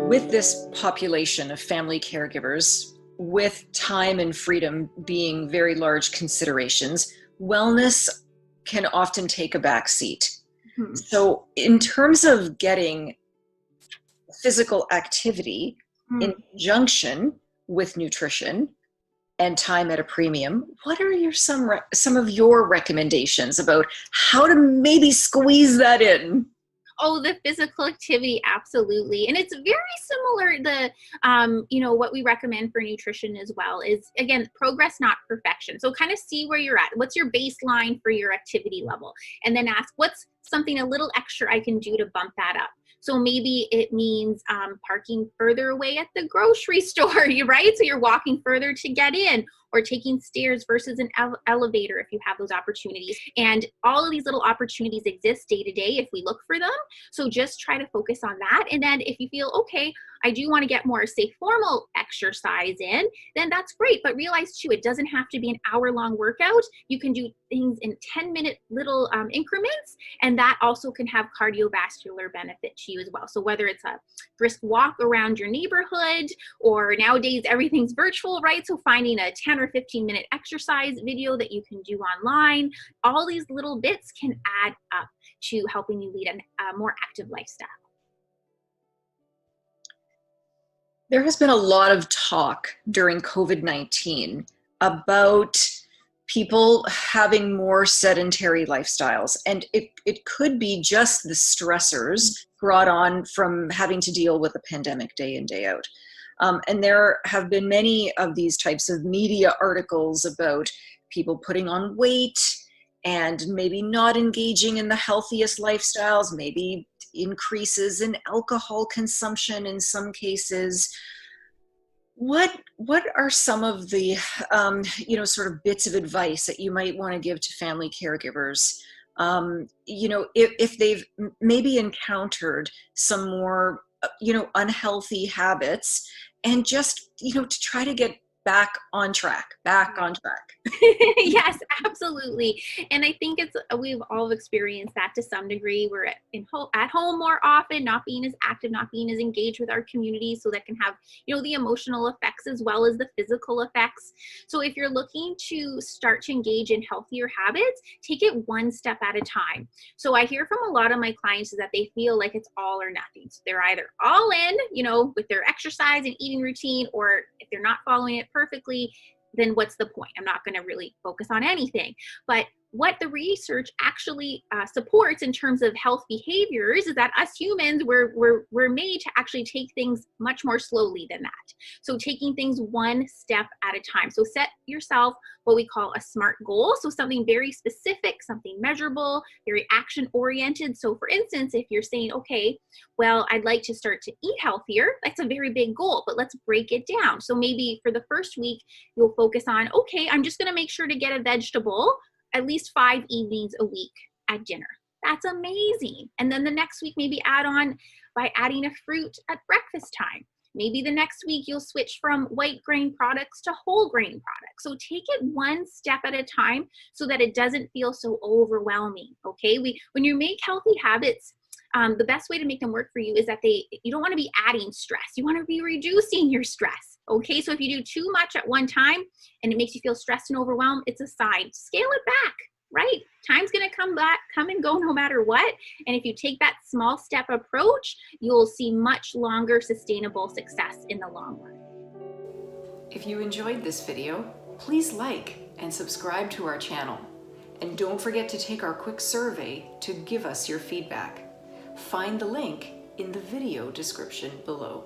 With this population of family caregivers, with time and freedom being very large considerations, wellness can often take a back seat. Mhm. So, in terms of getting physical activity in Mm. conjunction with nutrition and time at a premium, what are some of your recommendations about how to maybe squeeze that in? Oh, the physical activity, absolutely. And it's very similar. What we recommend for nutrition as well is, again, progress, not perfection. So kind of see where you're at. What's your baseline for your activity level? And then ask, what's something a little extra I can do to bump that up? So maybe it means parking further away at the grocery store, right? So you're walking further to get in, or taking stairs versus an elevator if you have those opportunities. And all of these little opportunities exist day to day if we look for them. So just try to focus on that. And then if you feel, okay, I do want to get more, say, formal exercise in, then that's great. But realize too, it doesn't have to be an hour-long workout. You can do things in 10-minute little increments, and that also can have cardiovascular benefit to you as well. So whether it's a brisk walk around your neighborhood, or nowadays everything's virtual, right? So finding a 10 or 15-minute exercise video that you can do online, all these little bits can add up to helping you lead a more active lifestyle. There has been a lot of talk during COVID-19 about people having more sedentary lifestyles. And it could be just the stressors brought on from having to deal with the pandemic day in, day out. And there have been many of these types of media articles about people putting on weight and maybe not engaging in the healthiest lifestyles, maybe increases in alcohol consumption in some cases. What are some of the sort of bits of advice that you might want to give to family caregivers? If they've maybe encountered some more unhealthy habits, and just to try to get back on track. Yes, absolutely. And I think we've all experienced that to some degree. We're at home more often, not being as active, not being as engaged with our community. So that can have, the emotional effects as well as the physical effects. So if you're looking to start to engage in healthier habits, take it one step at a time. So I hear from a lot of my clients is that they feel like it's all or nothing. So they're either all in, with their exercise and eating routine, or if they're not following it perfectly, then what's the point? I'm not going to really focus on anything. But what the research actually supports in terms of health behaviors is that us humans, we're made to actually take things much more slowly than that. So taking things one step at a time. So set yourself what we call a SMART goal. So something very specific, something measurable, very action oriented. So for instance, if you're saying, okay, well, I'd like to start to eat healthier, that's a very big goal, but let's break it down. So maybe for the first week, you'll focus on, okay, I'm just going to make sure to get a vegetable at least 5 evenings a week at dinner. That's amazing. And then the next week, maybe add on by adding a fruit at breakfast time. Maybe the next week you'll switch from white grain products to whole grain products. So take it one step at a time so that it doesn't feel so overwhelming. Okay, when you make healthy habits, the best way to make them work for you is that you don't want to be adding stress. You want to be reducing your stress. Okay, so if you do too much at one time and it makes you feel stressed and overwhelmed, it's a sign. Scale it back, right? Time's going to come and go no matter what. And if you take that small step approach, you'll see much longer sustainable success in the long run. If you enjoyed this video, please like and subscribe to our channel. And don't forget to take our quick survey to give us your feedback. Find the link in the video description below.